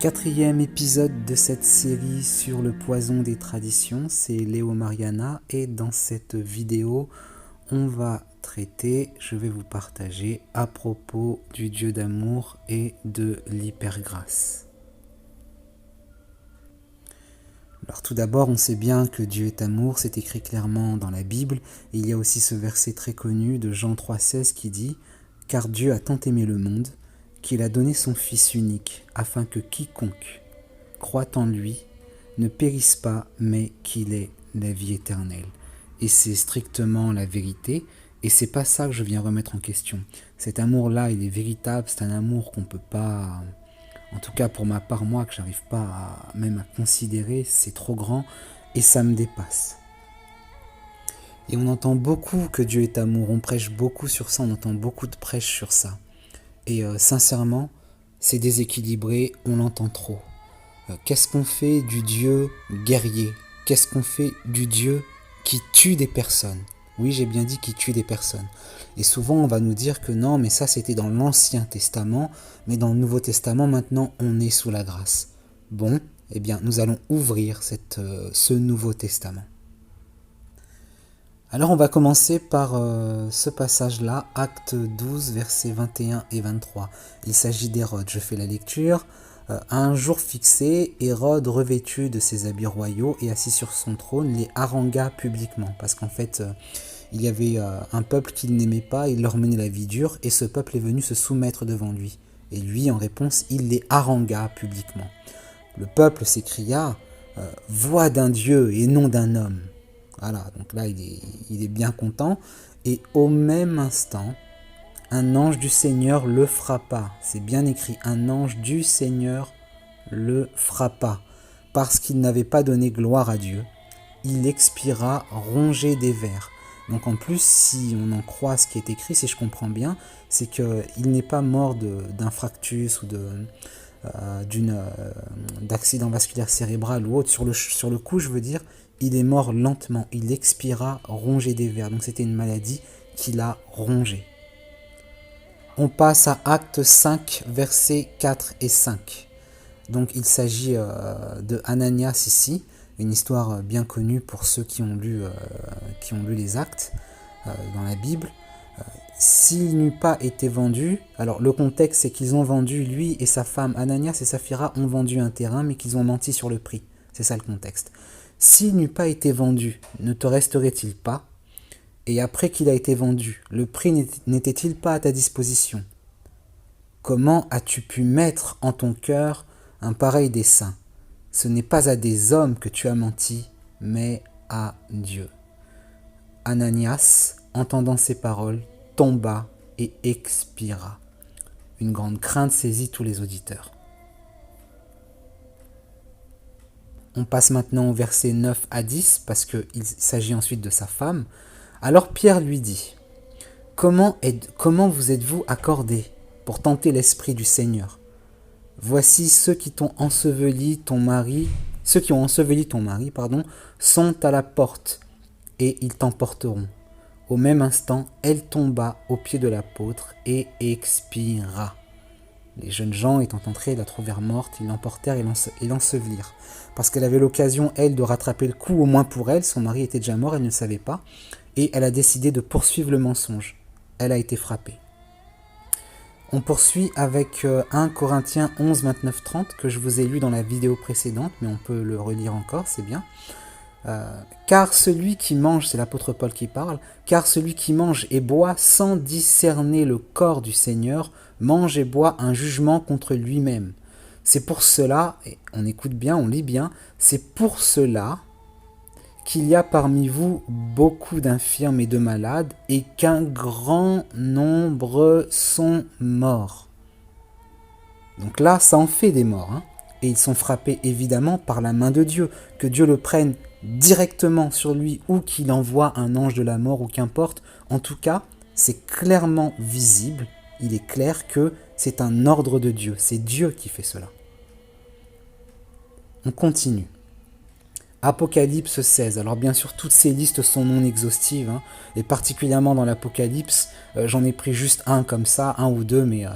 Quatrième épisode de cette série sur le poison des traditions, c'est Léo Mariana et dans cette vidéo, on va traiter, je vais vous partager à propos du Dieu d'amour et de l'hypergrâce. Alors tout d'abord, on sait bien que Dieu est amour, c'est écrit clairement dans la Bible. Et il y a aussi ce verset très connu de Jean 3,16 qui dit « Car Dieu a tant aimé le monde, qu'il a donné son Fils unique, afin que quiconque croit en lui ne périsse pas, mais qu'il ait la vie éternelle. » Et c'est strictement la vérité, et c'est pas ça que je viens remettre en question. Cet amour-là, il est véritable, c'est un amour qu'on peut pas, en tout cas pour ma part, moi, que j'arrive pas même à considérer, c'est trop grand, et ça me dépasse. Et on entend beaucoup que Dieu est amour, on prêche beaucoup sur ça, on entend beaucoup de prêches sur ça. Et sincèrement, c'est déséquilibré, on l'entend trop. Qu'est-ce qu'on fait du Dieu guerrier? Qu'est-ce qu'on fait du Dieu qui tue des personnes? Oui, j'ai bien dit qui tue des personnes. Et souvent, on va nous dire que non, mais ça, c'était dans l'Ancien Testament, mais dans le Nouveau Testament, maintenant, on est sous la grâce. Bon, eh bien, nous allons ouvrir ce Nouveau Testament. Alors on va commencer par ce passage-là, Acte 12, versets 21 et 23. Il s'agit d'Hérode, je fais la lecture. À un jour fixé, Hérode, revêtu de ses habits royaux et assis sur son trône, les harangua publiquement. Parce qu'en fait, il y avait un peuple qu'il n'aimait pas, il leur menait la vie dure, et ce peuple est venu se soumettre devant lui. Et lui, en réponse, il les harangua publiquement. Le peuple s'écria « Voix d'un Dieu et non d'un homme ». Voilà, donc là, il est bien content. Et au même instant, un ange du Seigneur le frappa. C'est bien écrit, un ange du Seigneur le frappa. Parce qu'il n'avait pas donné gloire à Dieu, il expira rongé des vers. Donc en plus, si on en croit ce qui est écrit, si je comprends bien, c'est qu'il n'est pas mort d'infarctus ou d'accident vasculaire cérébral ou autre. Sur le coup, je veux dire, il est mort lentement, il expira rongé des vers. Donc c'était une maladie qui l'a rongé. On passe à Acte 5, versets 4 et 5. Donc il s'agit de Ananias ici, une histoire bien connue pour ceux qui ont lu les Actes dans la Bible. S'il n'eût pas été vendu, alors le contexte c'est qu'ils ont vendu, lui et sa femme Ananias et Saphira ont vendu un terrain mais qu'ils ont menti sur le prix. C'est ça le contexte. S'il n'eût pas été vendu, ne te resterait-il pas? Et après qu'il a été vendu, le prix n'était-il pas à ta disposition? Comment as-tu pu mettre en ton cœur un pareil dessein? Ce n'est pas à des hommes que tu as menti, mais à Dieu. Ananias, entendant ces paroles, tomba et expira. Une grande crainte saisit tous les auditeurs. On passe maintenant au verset 9 à 10, parce qu'il s'agit ensuite de sa femme. Alors Pierre lui dit, « Comment vous êtes-vous accordés pour tenter l'esprit du Seigneur? Voici ceux qui ont enseveli ton mari, sont à la porte, et ils t'emporteront. » Au même instant, elle tomba aux pieds de l'apôtre et expira. Les jeunes gens étant entrés, la trouvèrent morte, ils l'emportèrent et l'ensevelirent. Parce qu'elle avait l'occasion, elle, de rattraper le coup, au moins pour elle, son mari était déjà mort, elle ne le savait pas, et elle a décidé de poursuivre le mensonge. Elle a été frappée. On poursuit avec 1 Corinthiens 11, 29, 30, que je vous ai lu dans la vidéo précédente, mais on peut le relire encore, c'est bien. Car celui qui mange, c'est l'apôtre Paul qui parle, car celui qui mange et boit sans discerner le corps du Seigneur, mange et boit un jugement contre lui-même. C'est pour cela, et on écoute bien, on lit bien, c'est pour cela qu'il y a parmi vous beaucoup d'infirmes et de malades, et qu'un grand nombre sont morts. Donc là, ça en fait des morts, hein. Et ils sont frappés évidemment par la main de Dieu, que Dieu le prenne directement sur lui ou qu'il envoie un ange de la mort ou qu'importe. En tout cas, c'est clairement visible, il est clair que c'est un ordre de Dieu, c'est Dieu qui fait cela. On continue. Apocalypse 16. Alors bien sûr, toutes ces listes sont non exhaustives, hein, et particulièrement dans l'Apocalypse, j'en ai pris juste un comme ça, un ou deux, mais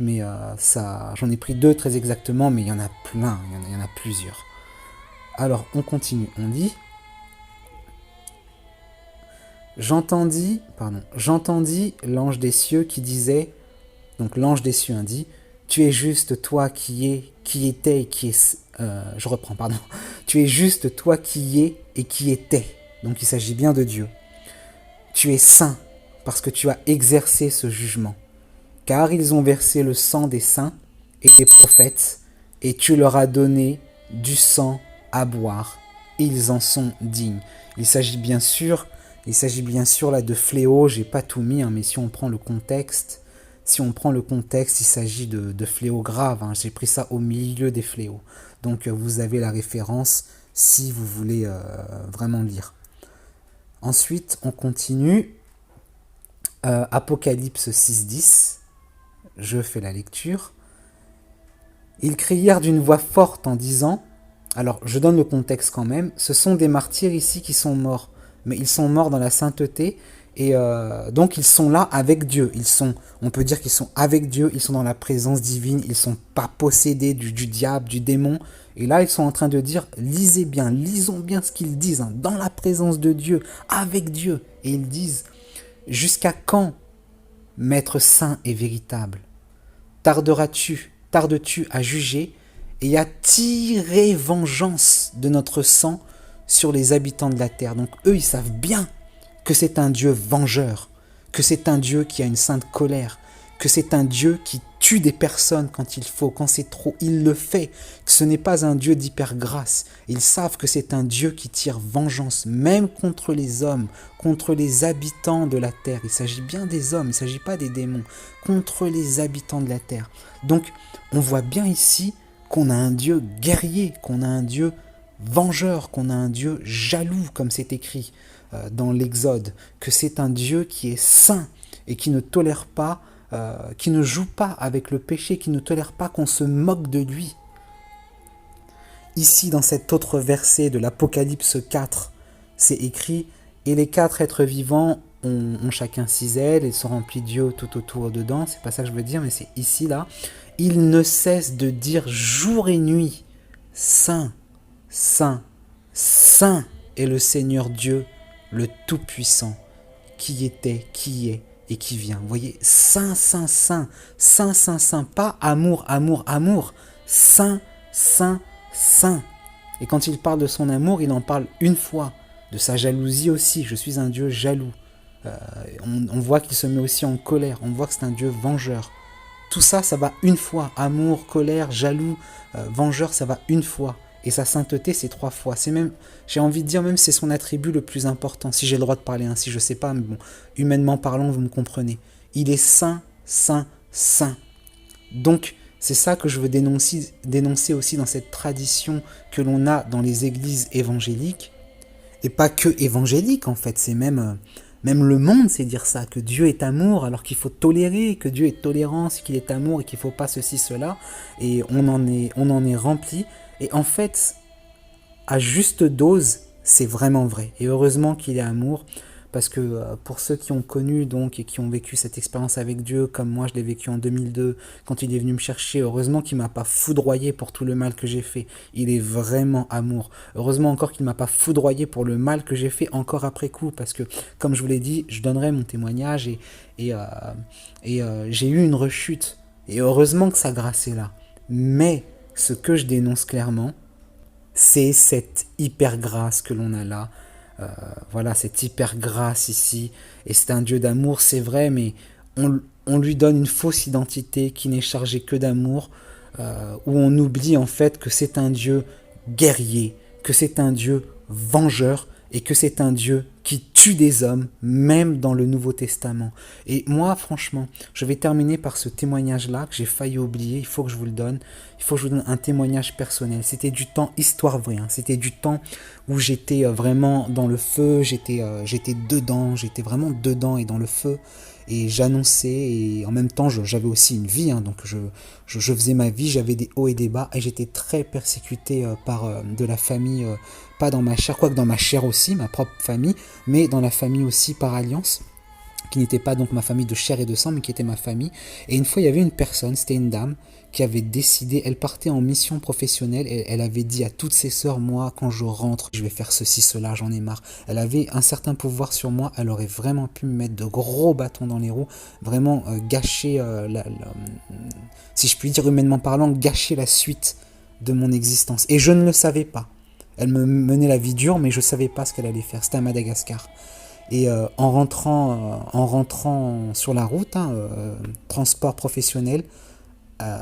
mais ça, j'en ai pris 2 très exactement, mais il y en a plein, il y en a plusieurs. Alors, on continue, on dit... J'entendis l'ange des cieux qui disait, donc l'ange des cieux dit, tu es juste toi qui étais et qui est, je reprends, pardon, tu es juste toi qui es et qui était, donc il s'agit bien de Dieu. Tu es saint parce que tu as exercé ce jugement, car ils ont versé le sang des saints et des prophètes, et tu leur as donné du sang à boire, ils en sont dignes. Il s'agit bien sûr là de fléaux, j'ai pas tout mis, mais si on prend le contexte, il s'agit de fléaux graves, j'ai pris ça au milieu des fléaux. Donc vous avez la référence si vous voulez vraiment lire. Ensuite, on continue. Apocalypse 6.10, je fais la lecture. Ils crièrent d'une voix forte en disant, alors je donne le contexte quand même, ce sont des martyrs ici qui sont morts, mais ils sont morts dans la sainteté, et donc ils sont là avec Dieu, on peut dire qu'ils sont avec Dieu, ils sont dans la présence divine, ils ne sont pas possédés du diable, du démon, et là ils sont en train de dire, lisons bien ce qu'ils disent, dans la présence de Dieu, avec Dieu, et ils disent, jusqu'à quand, Maître saint et véritable, tardes-tu à juger et à tirer vengeance de notre sang sur les habitants de la terre. Donc eux, ils savent bien que c'est un Dieu vengeur, que c'est un Dieu qui a une sainte colère, que c'est un Dieu qui tue des personnes quand il faut, quand c'est trop, il le fait, que ce n'est pas un Dieu d'hyper-grâce. Ils savent que c'est un Dieu qui tire vengeance, même contre les hommes, contre les habitants de la terre. Il s'agit bien des hommes, il ne s'agit pas des démons, contre les habitants de la terre. Donc, on voit bien ici qu'on a un Dieu guerrier, qu'on a un Dieu vengeur, qu'on a un Dieu jaloux, comme c'est écrit dans l'Exode, que c'est un Dieu qui est saint et qui ne tolère pas, qui ne joue pas avec le péché, qui ne tolère pas qu'on se moque de lui. Ici, dans cet autre verset de l'Apocalypse 4, c'est écrit « Et les 4 êtres vivants ont chacun 6 ailes et sont remplis d'yeux tout autour dedans. » C'est pas ça que je veux dire, mais c'est ici, là. « Ils ne cessent de dire jour et nuit, Saint, Saint, Saint est le Seigneur Dieu, le Tout-Puissant, qui était, qui est et qui vient. » Vous voyez, Saint, Saint, Saint, Saint, Saint, Saint, pas amour, amour, amour, Saint, Saint, Saint. Et quand il parle de son amour, il en parle une fois, de sa jalousie aussi. Je suis un Dieu jaloux. On voit qu'il se met aussi en colère. On voit que c'est un Dieu vengeur. Tout ça, ça va une fois. Amour, colère, jaloux, vengeur, ça va une fois. Et sa sainteté, c'est 3 fois. C'est même, j'ai envie de dire, même c'est son attribut le plus important. Si j'ai le droit de parler ainsi, je sais pas, mais bon, humainement parlant, vous me comprenez. Il est saint, saint, saint. Donc, c'est ça que je veux dénoncer aussi dans cette tradition que l'on a dans les églises évangéliques. Et pas que évangéliques, en fait. C'est même le monde, c'est dire ça, que Dieu est amour, alors qu'il faut tolérer, que Dieu est tolérance, qu'il est amour et qu'il ne faut pas ceci, cela. Et on en est rempli. Et en fait, à juste dose, c'est vraiment vrai. Et heureusement qu'il est amour, parce que pour ceux qui ont connu donc et qui ont vécu cette expérience avec Dieu, comme moi je l'ai vécu en 2002, quand il est venu me chercher, heureusement qu'il ne m'a pas foudroyé pour tout le mal que j'ai fait. Il est vraiment amour. Heureusement encore qu'il ne m'a pas foudroyé pour le mal que j'ai fait encore après coup, parce que, comme je vous l'ai dit, je donnerai mon témoignage et j'ai eu une rechute. Et heureusement que sa grâce est là. Mais ce que je dénonce clairement, c'est cette hyper grâce que l'on a là. Voilà, cette hyper grâce ici. Et c'est un Dieu d'amour, c'est vrai, mais on lui donne une fausse identité qui n'est chargée que d'amour, où on oublie en fait que c'est un Dieu guerrier, que c'est un Dieu vengeur, et que c'est un Dieu qui tue des hommes, même dans le Nouveau Testament. Et moi, franchement, je vais terminer par ce témoignage-là que j'ai failli oublier, il faut que je vous le donne. Il faut que je vous donne un témoignage personnel. C'était du temps, histoire vraie, c'était du temps où j'étais vraiment dans le feu, j'étais j'étais vraiment dedans et dans le feu. Et j'annonçais, et en même temps, j'avais aussi une vie, donc je faisais ma vie, j'avais des hauts et des bas, et j'étais très persécuté par de la famille, pas dans ma chair, quoique dans ma chair aussi, ma propre famille, mais dans la famille aussi par alliance, qui n'était pas donc ma famille de chair et de sang, mais qui était ma famille. Et une fois, il y avait une personne, c'était une dame, qui avait décidé, elle partait en mission professionnelle, et elle avait dit à toutes ses sœurs, moi, quand je rentre, je vais faire ceci, cela, j'en ai marre. Elle avait un certain pouvoir sur moi, elle aurait vraiment pu me mettre de gros bâtons dans les roues, vraiment gâcher, si je puis dire humainement parlant, gâcher la suite de mon existence. Et je ne le savais pas. Elle me menait la vie dure, mais je ne savais pas ce qu'elle allait faire. C'était à Madagascar. Et en rentrant sur la route, transport professionnel,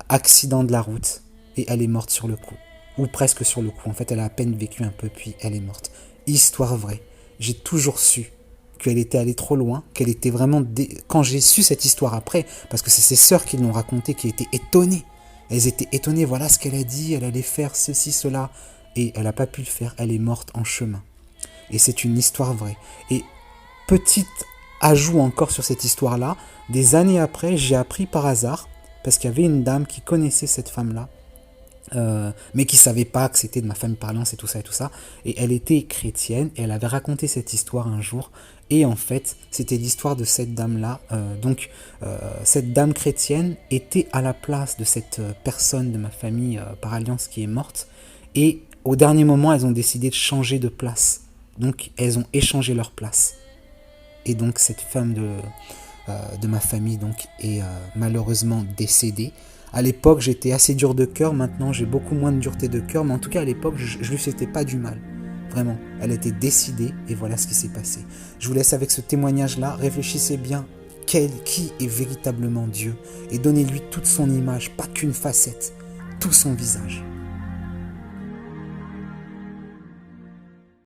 accident de la route, et elle est morte sur le coup. Ou presque sur le coup. En fait, elle a à peine vécu un peu, puis elle est morte. Histoire vraie. J'ai toujours su qu'elle était allée trop loin, qu'elle était vraiment... Quand j'ai su cette histoire après, parce que c'est ses sœurs qui l'ont raconté, qui étaient étonnées. Elles étaient étonnées, voilà ce qu'elle a dit, elle allait faire ceci, cela. Et elle n'a pas pu le faire, elle est morte en chemin. Et c'est une histoire vraie. Et petit ajout encore sur cette histoire-là, des années après, j'ai appris par hasard, parce qu'il y avait une dame qui connaissait cette femme-là, mais qui savait pas que c'était de ma famille parlante et tout ça et tout ça. Et elle était chrétienne et elle avait raconté cette histoire un jour. Et en fait, c'était l'histoire de cette dame-là. Cette dame chrétienne était à la place de cette personne de ma famille par alliance qui est morte. Et au dernier moment, elles ont décidé de changer de place. Donc, elles ont échangé leur place. Et donc, cette femme de ma famille donc, est malheureusement décédée. À l'époque, j'étais assez dur de cœur. Maintenant, j'ai beaucoup moins de dureté de cœur. Mais en tout cas, à l'époque, je lui souhaitais pas du mal. Vraiment. Elle était décidée et voilà ce qui s'est passé. Je vous laisse avec ce témoignage-là. Réfléchissez bien qui est véritablement Dieu. Et donnez-lui toute son image, pas qu'une facette, tout son visage.